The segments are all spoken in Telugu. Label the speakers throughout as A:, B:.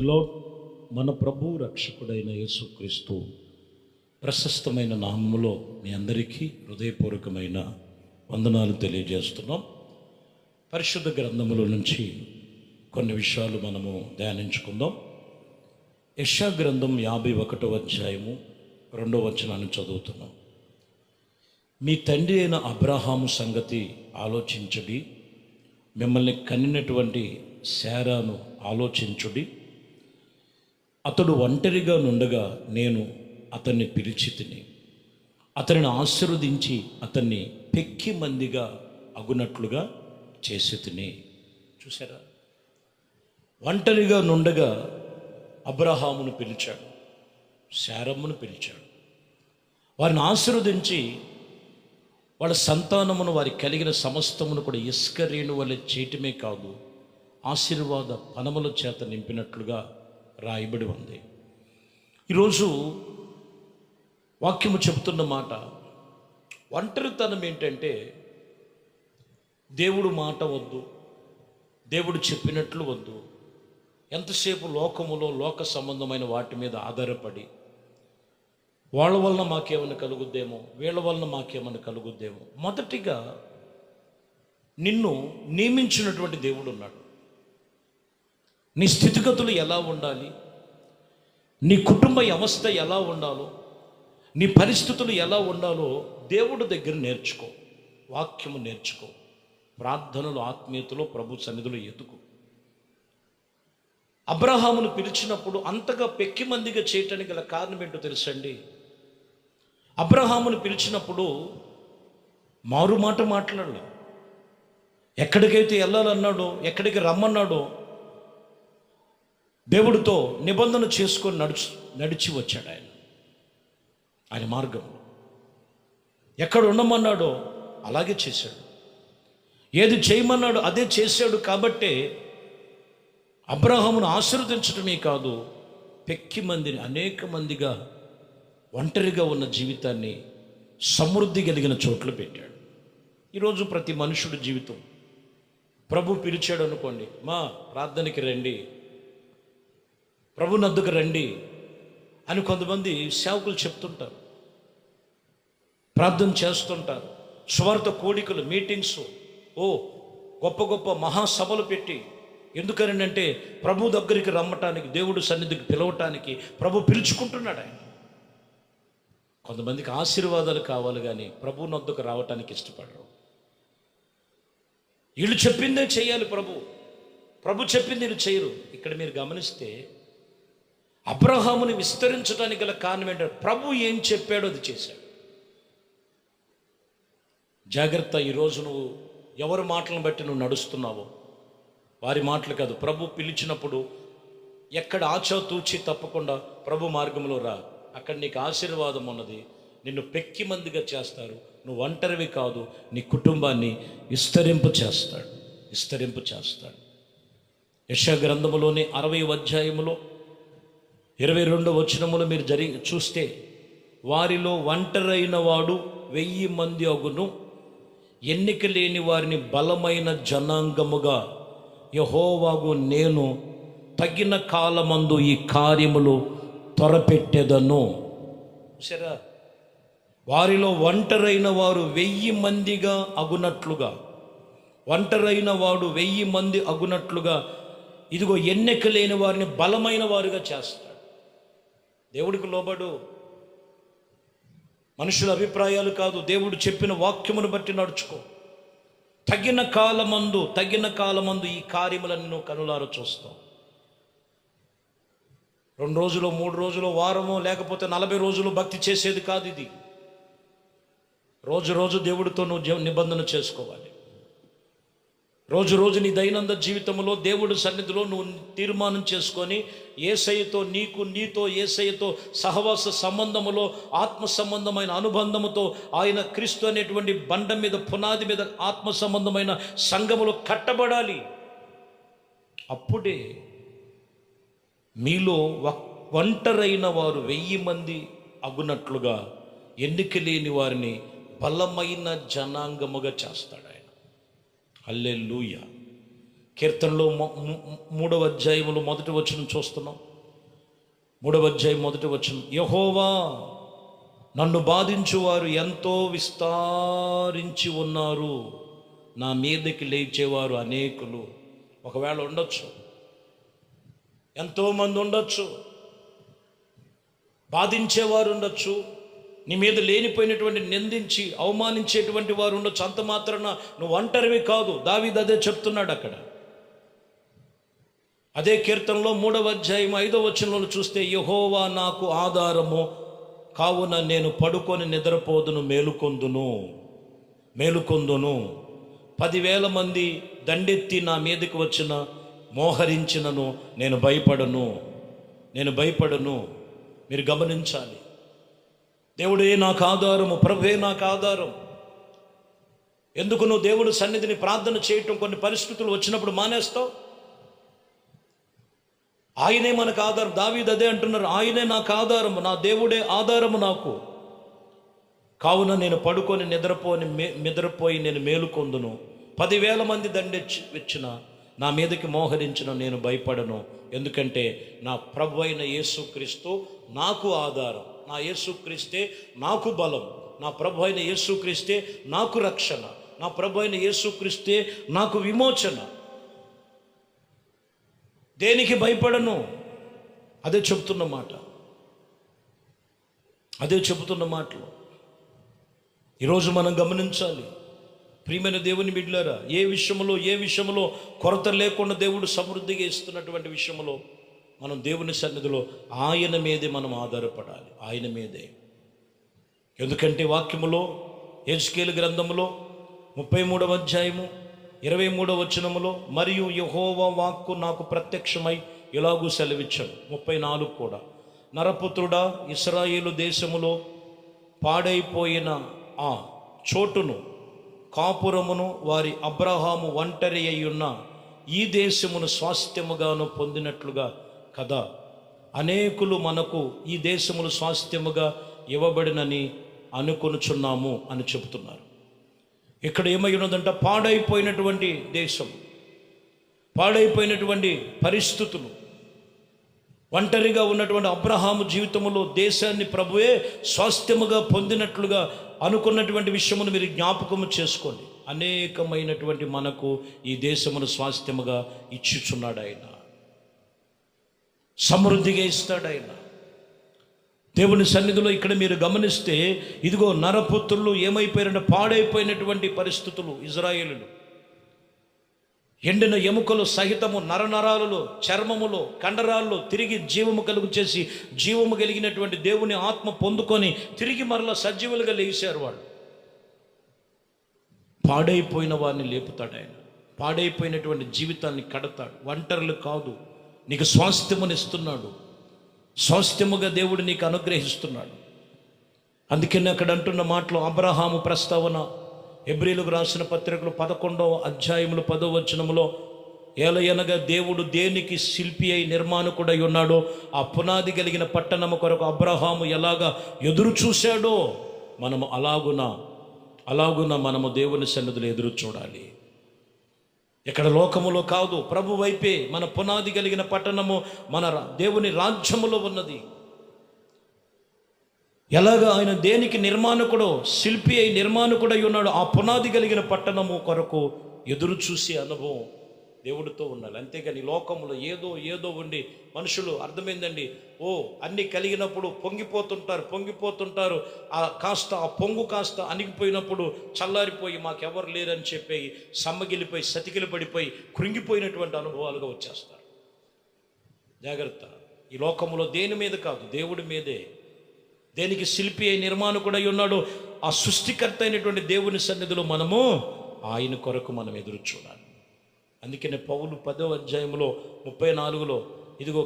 A: ప్రైజ్లో మన ప్రభు రక్షకుడైన యేసుక్రీస్తు ప్రశస్తమైన నామములో మీ అందరికీ హృదయపూర్వకమైన వందనాలు తెలియజేస్తున్నాం. పరిశుద్ధ గ్రంథముల నుంచి కొన్ని విషయాలు మనము ధ్యానించుకుందాం. యెషయా గ్రంథం 51వ అధ్యాయము 2వ వచనాన్ని చదువుతున్నాం. మీ తండ్రి అయిన అబ్రహాము సంగతి ఆలోచించుడి, మిమ్మల్ని కనినటువంటి శారాను ఆలోచించుడి. అతడు ఒంటరిగా నుండగా నేను అతన్ని పిలిచి తిని అతనిని ఆశీర్వదించి అతన్ని పెక్కి మందిగా అగునట్లుగా చేసి తిని. చూసారా, ఒంటరిగా నుండగా అబ్రహామును పిలిచాడు, శారమ్మను పిలిచాడు. వారిని ఆశీర్వదించి వాళ్ళ సంతానమును, వారికి కలిగిన సమస్తమును కూడా ఇసుక రేణు వలె చేయటమే కాదు, ఆశీర్వాద పనముల చేత నింపినట్లుగా రాయబడి ఉంది. ఈరోజు వాక్యము చెబుతున్న మాట, ఒంటరితనం ఏంటంటే దేవుడు మాట వద్దు, దేవుడు చెప్పినట్లు వద్దు, ఎంతసేపు లోకములో లోక సంబంధమైన వాటి మీద ఆధారపడి వాళ్ళ వలన మాకేమైనా కలుగుద్దేమో, వీళ్ళ వలన మాకేమైనా కలుగుద్దేమో. మొదటిగా నిన్ను నియమించినటువంటి దేవుడు ఉన్నాడు. నీ స్థితిగతులు ఎలా ఉండాలి, నీ కుటుంబ వ్యవస్థ ఎలా ఉండాలో, నీ పరిస్థితులు ఎలా ఉండాలో దేవుడి దగ్గర నేర్చుకో, వాక్యము నేర్చుకో, ప్రార్థనలు ఆత్మీయతలో ప్రభు సన్నిధిలో ఎతుకు. అబ్రహామును పిలిచినప్పుడు అంతగా పెక్కి మందిగా చేయటానికి గల కారణం ఏంటో తెలుసండి. అబ్రహామును పిలిచినప్పుడు మారు మాట మాట్లాడలే. ఎక్కడికైతే వెళ్ళాలన్నాడో, ఎక్కడికి రమ్మన్నాడో దేవుడితో నిబంధన చేసుకొని నడిచి వచ్చాడు. ఆయన మార్గం ఎక్కడ ఉండమన్నాడో అలాగే చేశాడు, ఏది చేయమన్నాడో అదే చేశాడు. కాబట్టే అబ్రహామును ఆశీర్వదించడమే కాదు, పెక్కి మందిని అనేక మందిగా ఒంటరిగా ఉన్న జీవితాన్ని సమృద్ధి కలిగిన చోట్ల పెట్టాడు. ఈరోజు ప్రతి మనుషుడి జీవితం, ప్రభు పిలిచాడు అనుకోండి, మా ప్రార్థనకి రండి, ప్రభు నద్దుకు రండి అని కొంతమంది సేవకులు చెప్తుంటారు, ప్రార్థన చేస్తుంటారు. స్వార్థ కోడికలు, మీటింగ్స్, గొప్ప గొప్ప మహాసభలు పెట్టి, ఎందుకని అంటే ప్రభు దగ్గరికి రమ్మటానికి, దేవుడు సన్నిధికి పిలవటానికి ప్రభు పిలుచుకుంటున్నాడు. ఆయన కొంతమందికి ఆశీర్వాదాలు కావాలి కానీ ప్రభు నొద్దకు రావటానికి ఇష్టపడరు. వీళ్ళు చెప్పిందే చేయాలి, ప్రభు చెప్పింది వీళ్ళు చేయరు. ఇక్కడ మీరు గమనిస్తే అబ్రహాముని విస్తరించడానికి గల కారణం ఏంటంటే ప్రభు ఏం చెప్పాడో అది చేశాడు. జాగ్రత్త, ఈరోజు నువ్వు ఎవరి మాటలను బట్టి నువ్వు నడుస్తున్నావో వారి మాటలు కాదు, ప్రభు పిలిచినప్పుడు ఎక్కడ ఆచాతూచి తప్పకుండా ప్రభు మార్గంలో రా, అక్కడ నీకు ఆశీర్వాదం ఉన్నది, నిన్ను పెక్కి మందిగా చేస్తారు, నువ్వు ఒంటరివి కాదు, నీ కుటుంబాన్ని విస్తరింపు చేస్తాడు. యెషయా గ్రంథములోని 60వ అధ్యాయములో 22వ వచనములో మీరు చూస్తే, వారిలో ఒంటరైన వాడు 1000 మంది అగును, ఎన్నిక లేని వారిని బలమైన జనాంగముగా యెహోవాగు నేను తగిన కాలమందు ఈ కార్యములు త్వరపెట్టెదను. సరే, వారిలో ఒంటరైన వారు 1000 మందిగా అగునట్లుగా, ఒంటరైన వాడు 1000 మంది అగునట్లుగా, ఇదిగో ఎన్నిక లేని వారిని బలమైన వారుగా చేస్తాడు. దేవుడికి లోబడు, మనుషుల అభిప్రాయాలు కాదు, దేవుడు చెప్పిన వాక్యమును బట్టి నడుచుకో. తగిన కాలమందు ఈ కార్యములను నువ్వు కనులారా చూస్తావు. 2 రోజులు, 3 రోజులు, వారమో, లేకపోతే 40 రోజులు భక్తి చేసేది కాదు ఇది. రోజు దేవుడితో నువ్వు నిబంధన చేసుకోవాలి. రోజు నీ దైనందిన జీవితంలో దేవుడి సన్నిధిలో నువ్వు తీర్మానం చేసుకొని, యేసయ్యతో నీతో యేసయ్యతో సహవాస సంబంధములో, ఆత్మ సంబంధమైన అనుబంధముతో, ఆయన క్రీస్తు అనేటువంటి బండ మీద, పునాది మీద ఆత్మ సంబంధమైన సంఘములో కట్టబడాలి. అప్పుడే మీలో ఒంటరైన వారు 1000 మంది అగునట్లుగా ఎన్నిక లేని వారిని బలమైన జనాంగముగా చేస్తాడు ఆయన. హల్లెలూయా. కీర్తనలో 3వ అధ్యాయములో మొదటి వచనం చూస్తున్నాం. 3వ అధ్యాయం మొదటి వచనం, యెహోవా నన్ను బాధించువారు ఎంతో విస్తారించి ఉన్నారు, నా మీదకి లేచేవారు అనేకులు. ఒకవేళ ఉండొచ్చు, ఎంతోమంది ఉండొచ్చు, బాధించేవారు ఉండొచ్చు, నీ మీద లేనిపోయినటువంటి నిందించి అవమానించేటువంటి వారు ఉండొచ్చు. అంత మాత్రాన నువ్వు ఒంటరివి కాదు. దావీదు అదే చెప్తున్నాడు అక్కడ. అదే కీర్తనలో 3వ అధ్యాయం 5వ వచనంలో చూస్తే, యెహోవా నాకు ఆధారము కావున నేను పడుకొని నిద్రపోదును, మేలుకొందును. 10,000 మంది దండెత్తి నా మీదకి వచ్చిన మోహరించినను నేను భయపడను. మీరు గమనించాలి, దేవుడే నాకు ఆధారము, ప్రభువే నాకు ఆధారం. ఎందుకు నువ్వు దేవుడు సన్నిధిని ప్రార్థన చేయటం కొన్ని పరిస్థితులు వచ్చినప్పుడు మానేస్తావు? ఆయనే మనకు ఆధారం. దావీదు అదే అంటున్నారు, ఆయనే నాకు ఆధారము, నా దేవుడే ఆధారము నాకు. కావున నేను పడుకొని నిద్రపోయి నేను మేలుకొందును. 10,000 మంది దండెచ్చిన నా మీదకి మోహరించిన నేను భయపడను. ఎందుకంటే నా ప్రభు అయిన యేసుక్రీస్తు నాకు ఆధారం. నా యేసుక్రీస్తే నాకు బలం. నా ప్రభు అయిన యేసుక్రీస్తే నాకు రక్షణ. నా ప్రభు అయిన యేసుక్రీస్తే నాకు విమోచన. దేనికి భయపడను. అదే చెబుతున్న మాటలు ఈరోజు మనం గమనించాలి. ప్రియమైన దేవుని బిడ్డలారా, ఏ విషయంలో కొరత లేకుండా దేవుడు సమృద్ధిగా ఇస్తున్నటువంటి విషయంలో మనం దేవుని సన్నిధిలో ఆయన మీదే మనం ఆధారపడాలి, ఆయన మీదే. ఎందుకంటే వాక్యములో యెహెజ్కేలు గ్రంథములో 33వ అధ్యాయము 23వ వచనములో, మరియు యెహోవా వాక్కు నాకు ప్రత్యక్షమై ఇలాగూ సెలవిచ్చాడు. 34 కూడా, నరపుత్రుడా, ఇశ్రాయేలు దేశములో పాడైపోయిన ఆ చోటును, కాపురమును, వారి అబ్రహాము ఒంటరి అయ్యున్న ఈ దేశమును స్వాస్థ్యముగాను పొందినట్లుగా కదా అనేకులు మనకు ఈ దేశములు స్వాస్థ్యముగా ఇవ్వబడినని అనుకొనుచున్నాము అని చెబుతున్నారు. ఇక్కడ ఏమై ఉన్నదంట, పాడైపోయినటువంటి దేశం, పాడైపోయినటువంటి పరిస్థితులు, ఒంటరిగా ఉన్నటువంటి అబ్రహాము జీవితంలో దేశాన్ని ప్రభువే స్వాస్థ్యముగా పొందినట్లుగా అనుకున్నటువంటి విషయమును మీరు జ్ఞాపకము చేసుకోండి. అనేకమైనటువంటి మనకు ఈ దేశమును స్వాస్థ్యముగా ఇచ్చుచున్నాడు ఆయన, సమృద్ధిగా ఇస్తాడు ఆయన. దేవుని సన్నిధిలో ఇక్కడ మీరు గమనిస్తే, ఇదిగో నరపుత్రులు ఏమైపోయారంటే పాడైపోయినటువంటి పరిస్థితులు. ఇజ్రాయేలులు ఎండిన ఎముకలు సహితము నరనరాలలో, చర్మములో, కండరాల్లో తిరిగి జీవము కలుగు చేసి జీవము కలిగినటువంటి దేవుని ఆత్మ పొందుకొని తిరిగి మరలా సజీవులుగా లేచారు. వాళ్ళు పాడైపోయిన వారిని లేపుతాడు ఆయన, పాడైపోయినటువంటి జీవితాన్ని కడతాడు. ఒంటరులు కాదు, నీకు స్వాస్థ్యమునిస్తున్నాడు, స్వాస్థ్యముగా దేవుడు నీకు అనుగ్రహిస్తున్నాడు. అందుకని అక్కడ అంటున్న మాటలు, అబ్రహాము ప్రస్తావన హెబ్రీలకు రాసిన పత్రికలు 11వ అధ్యాయములు 10వ వచనములో, ఏలయనగా దేవుడు దేనికి శిల్పి అయి నిర్మాణకుడై ఉన్నాడో ఆ పునాది కలిగిన పట్టణము కొరకు అబ్రహాము ఎలాగా ఎదురు చూశాడో మనము అలాగున మనము దేవుని సన్నిధిలో ఎదురు చూడాలి. ఇక్కడ లోకములో కాదు, ప్రభు వైపే మన పునాది కలిగిన పట్టణము మన దేవుని రాజ్యములో ఉన్నది. ఎలాగా ఆయన దేనికి నిర్మాణకుడో, శిల్పి అయి నిర్మాణకుడై ఉన్నాడు, ఆ పునాది కలిగిన పట్టణము కొరకు ఎదురు చూసే అనుభవం దేవుడితో ఉండాలి. అంతేగాని లోకములో ఏదో ఉండి మనుషులు, అర్థమైందండి, అన్నీ కలిగినప్పుడు పొంగిపోతుంటారు. ఆ పొంగు కాస్త అణిగిపోయినప్పుడు చల్లారిపోయి మాకెవరు లేరని చెప్పి సమ్మగిలిపోయి సతికిలి పడిపోయి కృంగిపోయినటువంటి అనుభవాలుగా వచ్చేస్తారు. జాగ్రత్త. ఈ లోకములో దేని మీద కాదు, దేవుడి మీదే. దేనికి శిల్పి అయి నిర్మాణకుడై ఉన్నాడు, ఆ సృష్టికర్త అయినటువంటి దేవుని సన్నిధిలో మనము ఆయన కొరకు మనం ఎదురు చూడాలి. అందుకనే పౌలు 10వ అధ్యాయంలో 34లో, ఇదిగో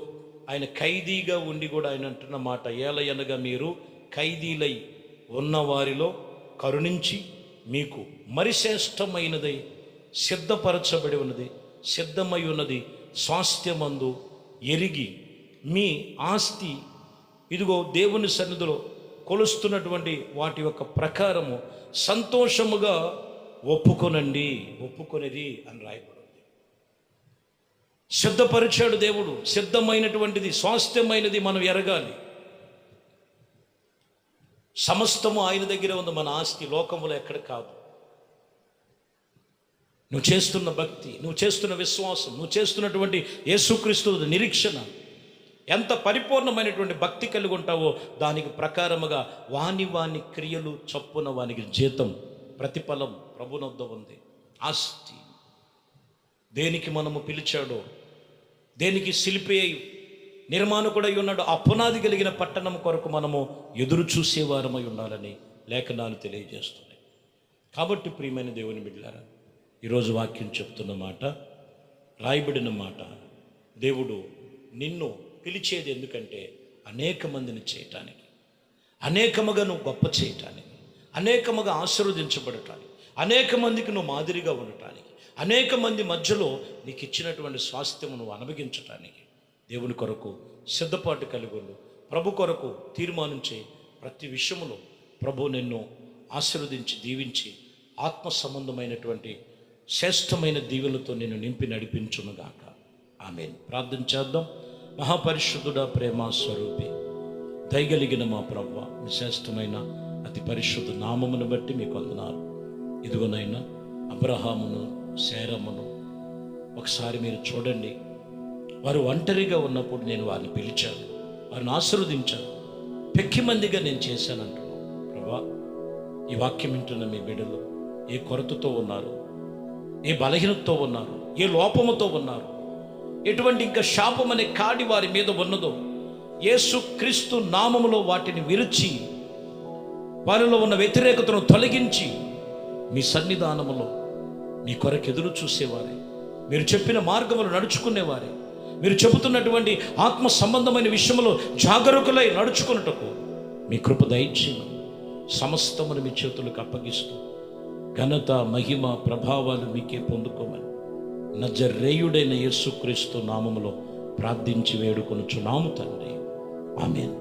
A: ఆయన ఖైదీగా ఉండి కూడా ఆయన అంటున్న మాట, ఏలయనగా మీరు ఖైదీలై ఉన్న వారిలో కరుణించి మీకు మరి శ్రేష్టమైనదై సిద్ధపరచబడి ఉన్నది, సిద్ధమై ఉన్నది స్వాస్థ్యమందు ఎరిగి మీ ఆస్తి ఇదిగో దేవుని సన్నిధిలో కొలుస్తున్నటువంటి వాటి యొక్క ప్రకారము సంతోషముగా ఒప్పుకొనిది అని రాయబడింది. సిద్ధపరిచాడు దేవుడు. సిద్ధమైనటువంటిది, స్వాస్థ్యమైనది మనం ఎరగాలి. సమస్తము ఆయన దగ్గర ఉంది. మన ఆస్తి లోకములో ఎక్కడ కాదు. నువ్వు చేస్తున్న భక్తి, నువ్వు చేస్తున్న విశ్వాసం, నువ్వు చేస్తున్నటువంటి యేసుక్రీస్తు నిరీక్షణ ఎంత పరిపూర్ణమైనటువంటి భక్తి కలిగి ఉంటావో దానికి ప్రకారముగా వాని క్రియలు చొప్పున వానికి జీతం, ప్రతిఫలం ప్రభునొద్ద ఉంది. ఆస్తి దేనికి మనము పిలిచాడో, దేనికి శిల్పి అయి నిర్మాణకుడై ఉన్నాడు, ఆ పునాది కలిగిన పట్టణం కొరకు మనము ఎదురు చూసేవారమై ఉండాలని లేఖనాలు తెలియజేస్తున్నాయి. కాబట్టి ప్రియమైన దేవుని బిడ్డలారా, ఈరోజు వాక్యం చెప్తున్న మాట, రాయబడిన మాట, దేవుడు నిన్ను పిలిచేది ఎందుకంటే అనేక మందిని చేయటానికి, అనేకముగా నువ్వు గొప్ప చేయటానికి, అనేకముగా ఆశీర్వదించబడటానికి, అనేక మందికి నువ్వు మాదిరిగా ఉండటానికి, అనేక మంది మధ్యలో నీకు ఇచ్చినటువంటి స్వాస్థ్యము నువ్వు అనుభవించటానికి దేవుని కొరకు సిద్ధపాటు కలిగి ఉండు. ప్రభు కొరకు తీర్మానించే ప్రతి విషయంలో ప్రభు నిన్ను ఆశీర్వదించి దీవించి ఆత్మ సంబంధమైనటువంటి శ్రేష్టమైన దీవెలతో నిన్ను నింపి నడిపించునుగాక. ఆమేన్. ప్రార్థన చేద్దాం. మహాపరిశుద్ధుడా, ప్రేమ స్వరూపి, దయగలిగిన మా ప్రభువా, మీ శ్రేష్టమైన అతి పరిశుద్ధ నామమును బట్టి మీకు వందనాలు. ఇదిగోనైనా అబ్రహామును, శారమ్మను ఒకసారి మీరు చూడండి. వారు ఒంటరిగా ఉన్నప్పుడు నేను వారిని పిలిచాను, వారిని ఆశీర్వదించాను, పెక్కి మందిగా నేను చేశానంటున్నాను. ప్రభా, ఈ వాక్యం వింటున్న మీ బిడ్డలు ఏ కొరతతో ఉన్నారు, ఏ బలహీనతతో ఉన్నారు, ఏ లోపముతో ఉన్నారు, ఎటువంటి ఇంకా శాపం అనే కాడి వారి మీద ఉన్నదో యేసు క్రీస్తు నామములో వాటిని విరిచి వారిలో ఉన్న వ్యతిరేకతను తొలగించి మీ సన్నిధానములో మీ కొరకు ఎదురు చూసేవారే, మీరు చెప్పిన మార్గములు నడుచుకునేవారే, మీరు చెబుతున్నటువంటి ఆత్మ సంబంధమైన విషయంలో జాగరూకులై నడుచుకున్నటకు మీ కృప దయచేయమని సమస్తమును మీ చేతులకు అప్పగిస్తూ ఘనత, మహిమ, ప్రభావాలు మీకే పొందుకోమని నజరేయుడైన యేసుక్రీస్తు నామములో ప్రార్థించి వేడుకొనుచున్నాము తండ్రి. ఆమేన్.